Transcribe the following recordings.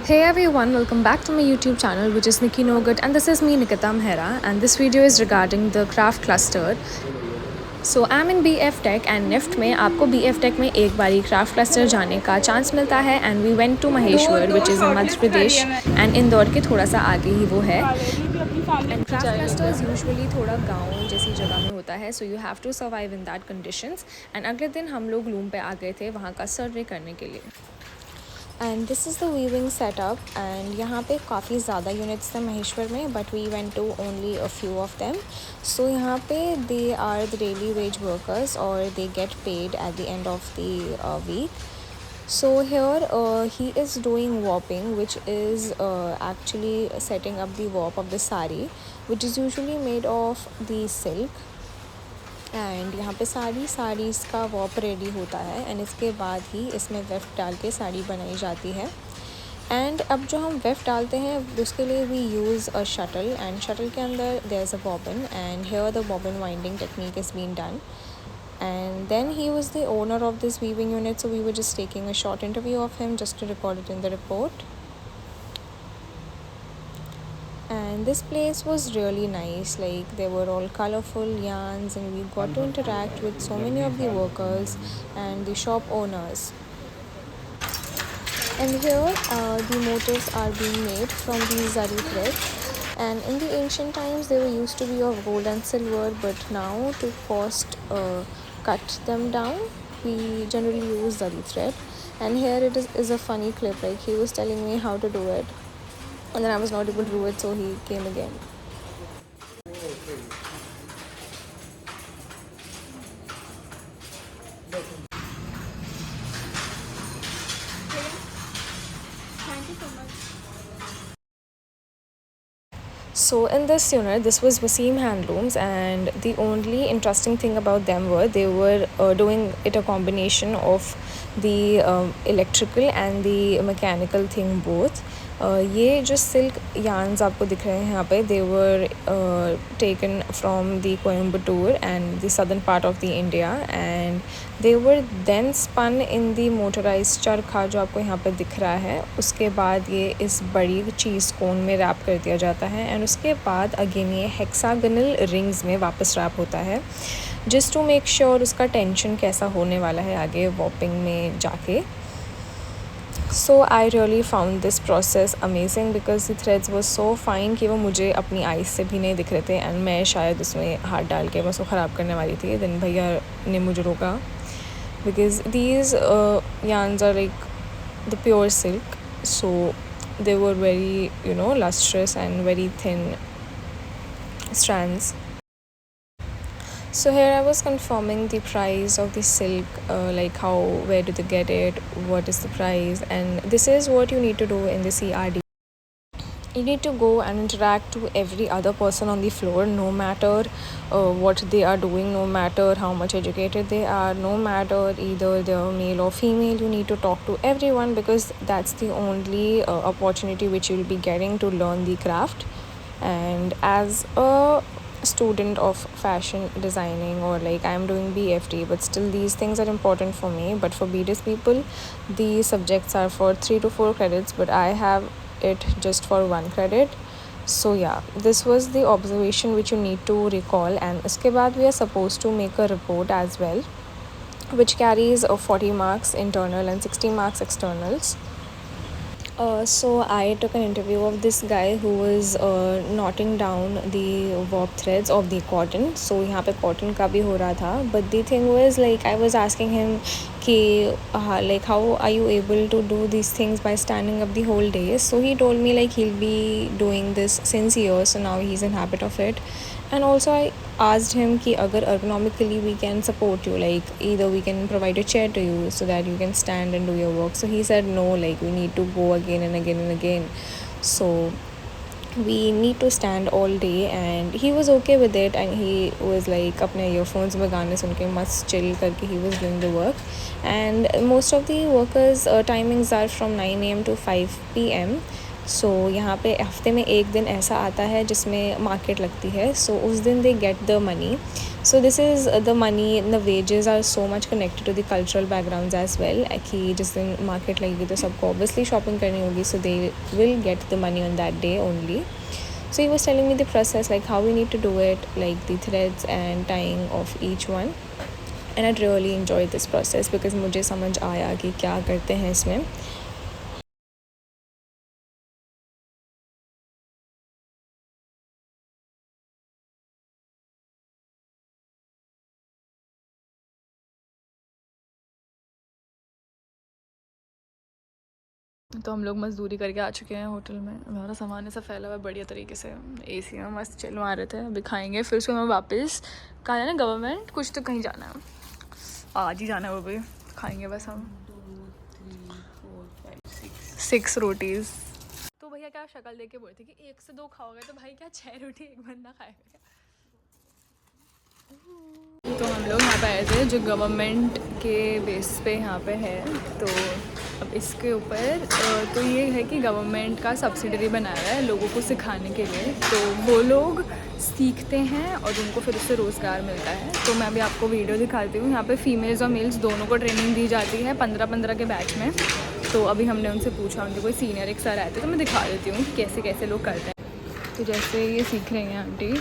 Hey everyone, welcome back to my YouTube channel, which is Nikki Nogut, and this is me, Nikita Mehra, and this video is regarding the craft cluster. So I am in B F tech and NIFT में आपको B F take में एक बारी craft cluster जाने का chance मिलता है and we went to Maheshwar which is in Madhya Pradesh and Indore के थोड़ा सा आगे ही वो है एंड क्राफ्ट क्लस्टर्स यूजुअली थोड़ा गांव जैसी जगह में होता है so you have to survive in that conditions and अगले दिन हम लोग लूम पे आ गए थे वहाँ का सर्वे करने के लिए and this is the weaving setup and यहाँ पे काफ़ी ज़्यादा यूनिट्स थे महेश्वर में but we went to only a few of them so यहाँ पे they are the daily wage workers और they get paid at the end of the week. So here he is doing warping, which is actually setting up the warp of the sari, which is usually made of the silk. And यहाँ पे सारी साड़ीज़ का वॉप ready होता है and इसके बाद ही इसमें weft डाल के साड़ी बनाई जाती है. एंड अब जो हम वेफ्ट डालते हैं उसके लिए we use a shuttle and shuttle के अंदर there is a bobbin and here the bobbin winding technique is been done. And then he was the owner of this weaving unit, so we were just taking a short interview of him just to record it in the report. And this place was really nice, like they were all colorful yarns and we got to interact with so many of the workers and the shop owners. And here the motifs are being made from these zari threads, and in the ancient times they were used to be of gold and silver, but now to cost cut them down we generally use zari thread. And here it is a funny clip, like he was telling me how to do it and then I was not able to do it, so he came again. So in this unit, this was Wasim Handlooms, and the only interesting thing about them were they were doing it a combination of the electrical and the mechanical thing both. ये जो silk yarns आपको दिख रहे हैं यहाँ पे they were taken from the Coimbatore and the southern part of the India and they were then spun in the motorize charkha जो आपको यहाँ पे दिख रहा है. उसके बाद ये इस बड़ी चीज़ कोन में रैप कर दिया जाता है एंड उसके बाद अगेन ये हेक्सागनल रिंग्स में वापस रैप होता है जस्ट टू मेक श्योर उसका टेंशन कैसा होने वाला है आगे वॉपिंग में जाके. So I really found this process amazing because the threads were so fine कि वो मुझे अपनी आइज़ से भी नहीं दिख रहे थे एंड मैं शायद उसमें हाथ डाल के बस वो ख़राब करने वाली थी. देन भैया ने मुझे रोका because these yarns are like the pure silk, so they were very lustrous and very thin strands. So here I was confirming the price of the silk, like where do they get it, what is the price, and this is what you need to do in the CRD. You need to go and interact to every other person on the floor, no matter what they are doing, no matter how much educated they are, no matter either they're male or female. You need to talk to everyone because that's the only opportunity which you'll be getting to learn the craft. And as a student of fashion designing, or like I'm doing BFT, but still these things are important for me. But for BDS people, the subjects are for 3 to 4 credits, but I have it just for 1 credit. So yeah, this was the observation which you need to recall, and uske baad we are supposed to make a report as well, which carries 40 marks internal and 60 marks externals. So I took an interview of this guy who was knotting down the warp threads of the cotton. So यहाँ पे cotton का भी हो रहा था, but the thing was like I was asking him कि like how are you able to do these things by standing up the whole day. So he told me like he'll be doing this since years, so now he's in habit of it. And also I asked him कि अगर ergonomically we can support you, like either we can provide a chair to you so that you can stand and do your work. So he said no, like we need to go again and again and again, so we need to stand all day. And he was okay with it, and he was like अपने earphones में गाने सुन के मस्त chill करके he was doing the work. And most of the workers timings are from 9 a.m. to 5 p.m. सो यहाँ पे हफ्ते में एक दिन ऐसा आता है जिसमें मार्केट लगती है. सो उस दिन they get the money. So this is the money. The wages are so much connected to the cultural backgrounds as well कि जिस दिन मार्केट लगेगी तो सबको ऑब्वियसली शॉपिंग करनी होगी. So they will get the money on that day only. So he was telling me the process, like how we need to do it, like the threads and tying of each one. And I'd really enjoyed this process because मुझे समझ आया कि क्या करते हैं इसमें. तो हम लोग मज़दूरी करके आ चुके हैं होटल में. हमारा सामान ऐसा फैला हुआ है बढ़िया तरीके से. एसी में मस्त चिल मार रहे थे. अभी खाएंगे फिर उसको हमें वापस कहाँ जाना है, गवर्नमेंट कुछ तो कहीं जाना है. आज ही जाना है वो भी. खाएंगे बस हम 6 रोटीज़. तो भैया क्या शक्ल देख के बोले थे कि 1 से 2 खाओगे, तो भाई क्या 6 रोटी एक बंदा खाएगा. तो हम लोग यहाँ पे आए थे जो गवर्नमेंट के बेस पे यहाँ पे है. तो अब इसके ऊपर तो ये है कि गवर्नमेंट का सब्सिडरी बनाया है लोगों को सिखाने के लिए. तो वो लोग सीखते हैं और उनको फिर उससे रोज़गार मिलता है. तो मैं अभी आपको वीडियो दिखाती हूँ. यहाँ पे फीमेल्स और मेल्स दोनों को ट्रेनिंग दी जाती है 15-15 के बैच में. तो अभी हमने उनसे पूछा, उनके कोई सीनियर एक सर आए थे, तो मैं दिखा देती हूँ कि कैसे कैसे लोग करते हैं. तो जैसे ये सीख रही हैं आंटी.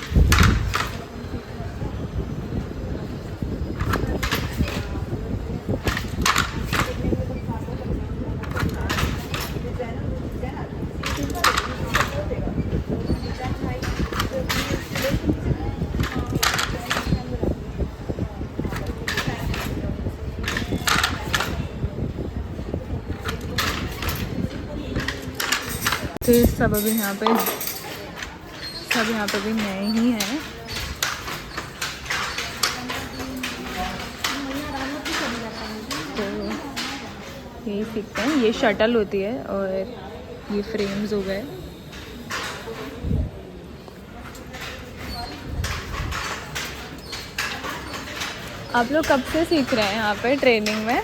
तो सब अभी यहाँ पे भी नए ही हैं. तो यही सीखते हैं. ये शटल होती है और ये फ्रेम्स हो गए. आप लोग कब से सीख रहे हैं यहाँ पे ट्रेनिंग में?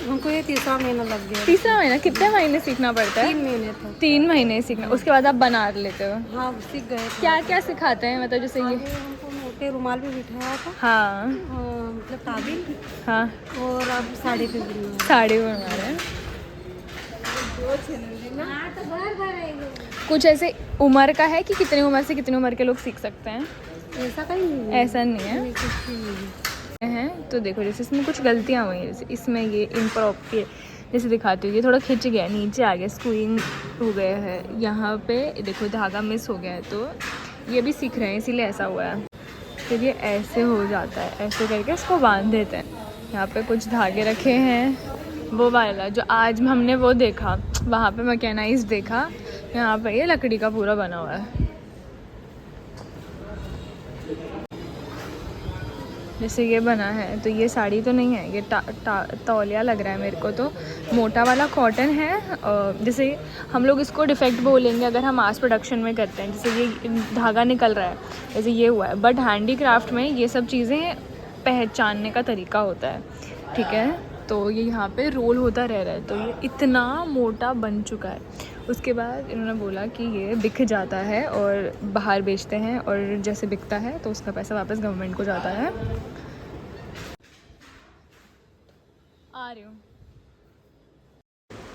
हमको ये 3रा महीना लग गया. 3रा महीना. कितने महीने सीखना पड़ता है? 3 महीने था. 3 महीने सीखना. उसके बाद आप बना लेते हो. हाँ सीख गए. क्या क्या सिखाते हैं, मतलब जैसे ये? हमको मोटे रुमाल पे बिठाया था. हाँ मतलब ताबिल. हाँ. और अब साड़ी पे बनवा. साड़ी बनवा रहे हैं. कुछ ऐसे उम्र का है कि कितनी उम्र से कितनी उम्र के लोग सीख सकते हैं? ऐसा कहीं नहीं है. ऐसा नहीं है. हैं तो देखो जैसे इसमें कुछ गलतियाँ हुई हैं. जैसे इसमें ये इम्प्रॉपर जैसे दिखाती हूँ, ये थोड़ा खिंच गया, नीचे आ गया, स्क्वीन हो गया है. यहाँ पे देखो धागा मिस हो गया है. तो ये भी सीख रहे हैं इसीलिए ऐसा हुआ है. फिर ये ऐसे हो जाता है, ऐसे करके इसको बांध देते हैं. यहाँ पे कुछ धागे रखे हैं. वो वाला जो आज हमने वो देखा, वहाँ पे मैकेनाइज्ड देखा. यहाँ पे ये लकड़ी का पूरा बना हुआ है. जैसे ये बना है. तो ये साड़ी तो नहीं है, ये तौलिया लग रहा है मेरे को. तो मोटा वाला कॉटन है. जैसे हम लोग इसको डिफेक्ट बोलेंगे अगर हम मास प्रोडक्शन में करते हैं. जैसे ये धागा निकल रहा है, जैसे ये हुआ है. बट हैंडीक्राफ्ट में ये सब चीज़ें पहचानने का तरीका होता है. ठीक है. तो ये यहाँ पे रोल होता रह रहा है. तो ये इतना मोटा बन चुका है. उसके बाद इन्होंने बोला कि ये बिक जाता है और बाहर बेचते हैं, और जैसे बिकता है तो उसका पैसा वापस गवर्नमेंट को जाता है. आ रही हूँ.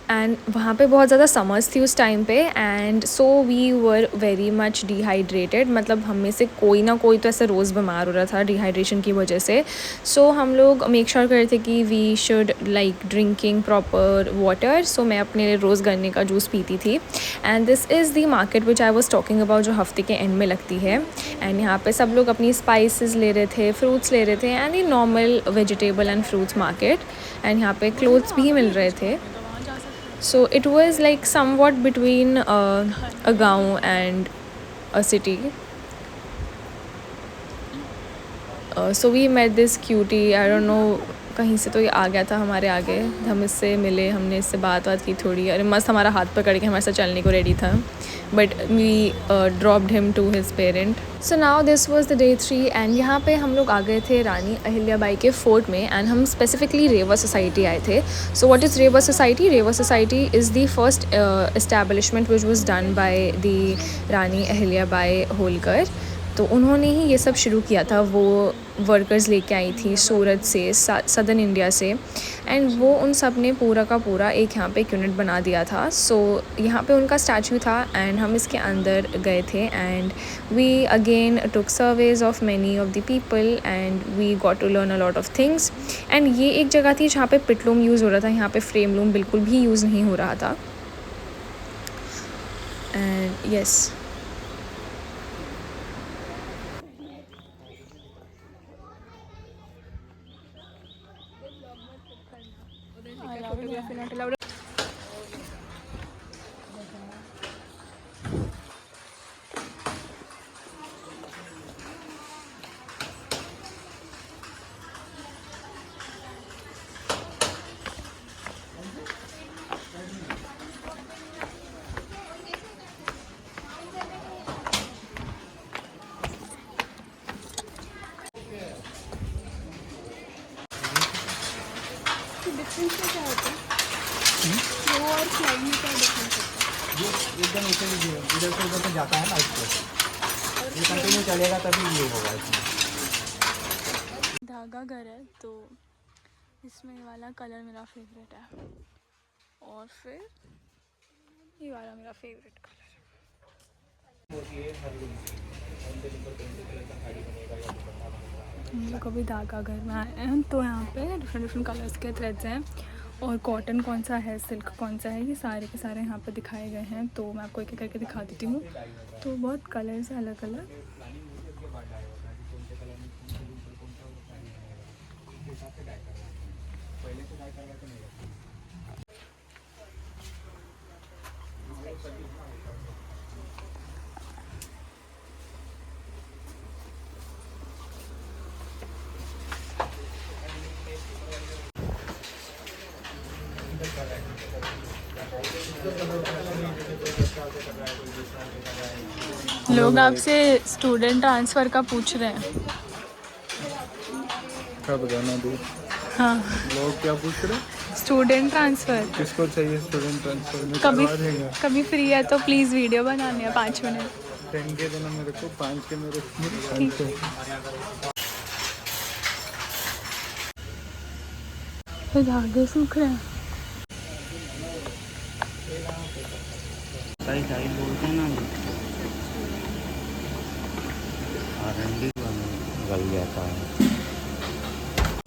एंड वहाँ पे बहुत ज़्यादा समर्स थी उस टाइम पे. And so we were very much dehydrated. मतलब हम में से कोई ना कोई तो ऐसे रोज़ बीमार हो रहा था डिहाइड्रेशन की वजह से. सो हम लोग मेक श्योर कर रहे थे कि we should like drinking proper water. So मैं अपने लिए रोज़ गन्ने का जूस पीती थी. And this is the market which I was talking about, जो हफ्ते के एंड में लगती है. एंड यहाँ पे सब लोग अपनी स्पाइसेस ले रहे थे, फ्रूट्स ले रहे थे. एंड ये normal vegetable and fruits market. And यहाँ पे क्लोथ्स भी मिल रहे थे. So it was like somewhat between a gaon and a city. So we met this cutie. I don't know कहीं से तो ये आ गया था हमारे आगे, हम इससे मिले, हमने इससे बात की थोड़ी, अरे मस्त हमारा हाथ पकड़ के हमारे साथ चलने को रेडी था, but we dropped him to his parent. So now this was the day 3 and यहाँ पे हम लोग आ गए थे रानी अहिल्याबाई के फोर्ट में एंड हम स्पेसिफिकली रेवा सोसाइटी आए थे. So what is Rewa society? Rewa society is the first establishment which was done by the Rani Ahilyabai Holkar. तो उन्होंने ही ये सब शुरू किया था. वो वर्कर्स लेके आई थी सूरत से, सदर्न इंडिया से, एंड वो उन सब ने पूरा का पूरा एक यहाँ पे एक यूनिट बना दिया था. सो यहाँ पे उनका स्टैचू था एंड हम इसके अंदर गए थे and we again took surveys of many of the people and we got to learn a lot of things. And ये एक जगह थी जहाँ पे पिटलूम यूज़ हो रहा था, यहाँ पे फ्रेम लूम बिल्कुल भी यूज़ नहीं हो रहा था. एंड यस, ये एकदम ऊपर लीजिए, इधर से उधर तक जाता है ना इसको, ये कंटिन्यू चलेगा तभी ये होगा इसमें. धागा घर है तो इसमें ये वाला कलर मेरा फेवरेट है और फिर ये वाला मेरा फेवरेट कलर है. हम लोग अभी धागा घर में आए हैं तो यहाँ पे डिफरेंट डिफरेंट कलर्स के थ्रेड्स हैं और कॉटन कौन सा है, सिल्क कौन सा है, ये सारे के सारे यहाँ पर दिखाए गए हैं. तो मैं आपको एक एक करके दिखा देती हूँ. तो बहुत कलर्स हैं अलग अलग. लोग आपसे स्टूडेंट ट्रांसफ़र का पूछ रहे हैं. क्या बताना दूँ? हाँ, लोग क्या पूछ रहे हैं? स्टूडेंट ट्रांसफ़र किसको चाहिए स्टूडेंट ट्रांसफर में? कभी करवा देंगे. कभी फ्री है तो प्लीज़ वीडियो बनाने हैं 5 मिनट. 10 के देना मेरे को, 5 के मेरे ठीक को. तो धागे सूख रहे हैं. टाई बोलते हैं ना, आरंडी गल जाता है.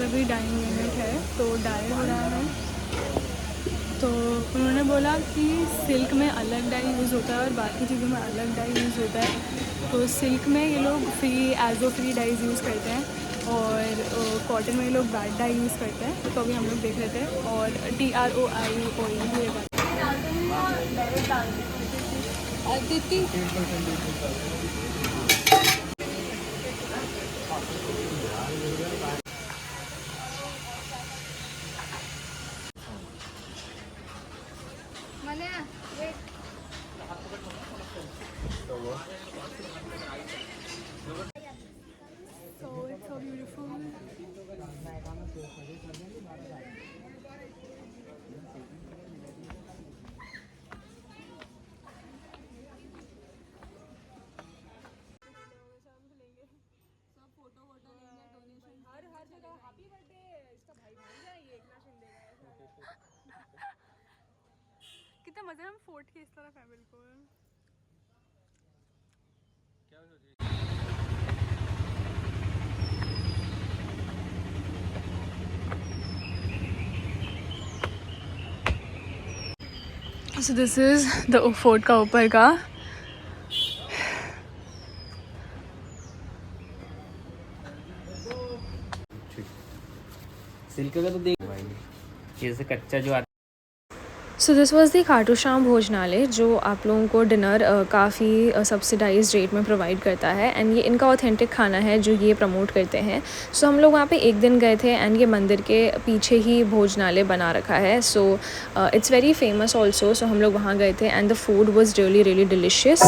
अभी डाइंग यूनिट है तो डाई हो रहा है. तो उन्होंने बोला कि सिल्क में अलग डाई यूज़ होता है और बाकी चीज़ों में अलग डाई यूज़ होता है. तो सिल्क में ये लोग फ्री डाइज यूज़ करते हैं और कॉटन में ये लोग बैड डाई यूज़ करते हैं. तो अभी हम लोग देख रहे थे और TROI ऑयल ये बात. So it's so beautiful. कितना मज़ा है. हम फोर्ट के इस तरफ है बिल्कुल. So this is the fort का ऊपर का. सिल्क का तो देख भाई, जैसे कच्चा जो आता so this was the Khatu Shyam भोजनालय, जो आप लोगों को डिनर काफ़ी सब्सिडाइज्ड रेट में प्रोवाइड करता है, एंड ये इनका ऑथेंटिक खाना है जो ये प्रमोट करते हैं. सो हम लोग वहाँ पे एक दिन गए थे, एंड ये मंदिर के पीछे ही भोजनालय बना रखा है. So it's very famous also. So हम लोग वहाँ गए थे, and the food was really really delicious.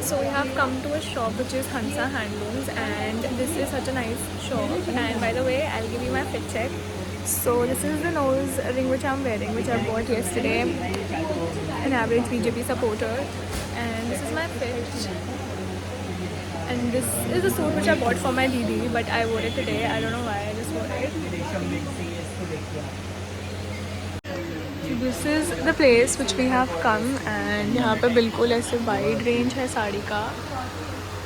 So we have come to a shop which is Hansa Handlooms, and this is such a nice shop. And by the way, I'll give you my fit check. So this is the nose ring which I'm wearing, which I bought yesterday. An average BJP supporter, and this is my fit. And this is the suit which I bought for my Didi, but I wore it today. I don't know why, I just wore it. This is the place which we have come, and यहाँ पे बिल्कुल ऐसे wide range है साड़ी का.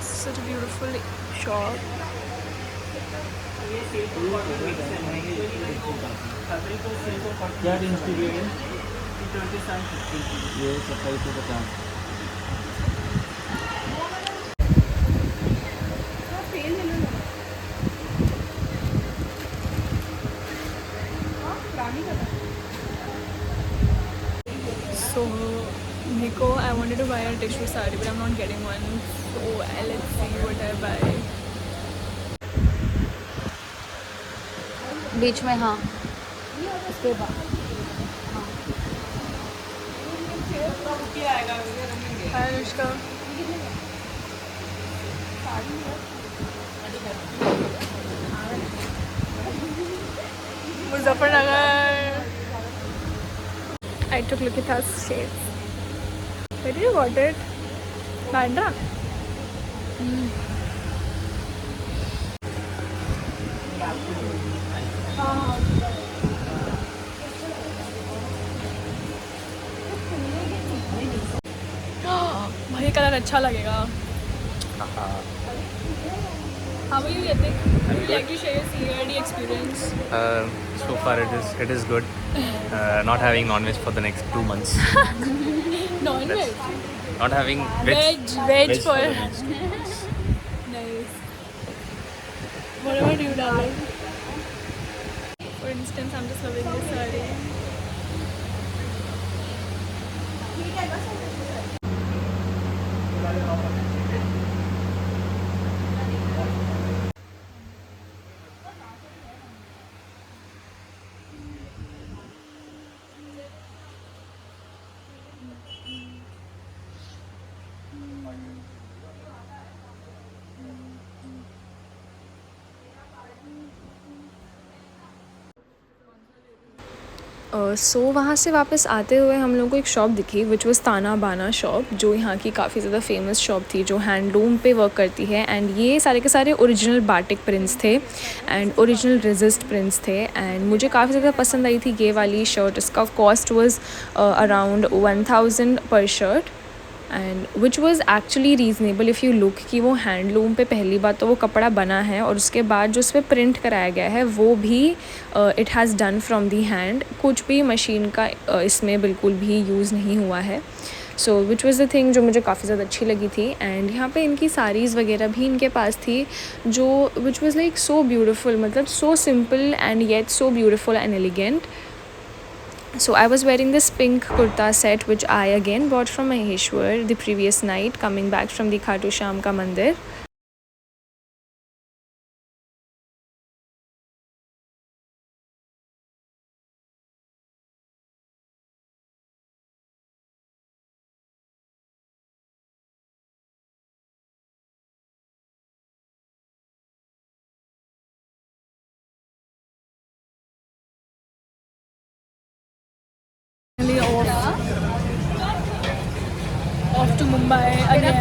Such a beautiful shop. क्या range की है? ये 2750. So Nico, I wanted to buy a tissue saree, but I'm not getting one. So let's see what I buy. बीच में हाँ उसके बाद Hi Anushka. Muzaffarnagar. I took Likita's shades. Where did you got it? Bandra? भाई colour अच्छा लगेगा. How are you, Yatik? Would you like to share your CRD experience? So far it is good. Not having non-veg for the next 2 months. Non-veg? Not having Veg for for... the next 2 months. Nice. What about you, darling? For instance, I'm just loving this saree. सो वहाँ से वापस आते हुए हम लोगों को एक shop दिखी विच वाज ताना बाना शॉप, जो यहाँ की काफ़ी ज़्यादा फेमस शॉप थी, जो हैंडलूम पे वर्क करती है. एंड ये सारे के सारे ओरिजिनल बाटिक प्रिंट्स थे एंड ओरिजिनल रेजिस्ट प्रिंट्स थे. एंड मुझे काफ़ी ज़्यादा पसंद आई थी ये वाली शर्ट. इसका कॉस्ट वाज अराउंड 1000 पर shirt, and which was actually reasonable if you look कि वो हैंडलूम पे पहली बात तो वो कपड़ा बना है, और उसके बाद जो उस पर प्रिंट कराया गया है वो भी it has done from the hand. कुछ भी मशीन का इसमें बिल्कुल भी यूज़ नहीं हुआ है. सो विच वॉज़ द थिंग जो मुझे काफ़ी ज़्यादा अच्छी लगी थी. एंड यहाँ पे इनकी साड़ीज़ वगैरह भी इनके पास थी, जो which was like so beautiful, मतलब so simple and yet so beautiful and elegant. So I was wearing this pink kurta set which I again bought from Maheshwar the previous night coming back from the Khatu Shyam ka mandir. Off to Mumbai again.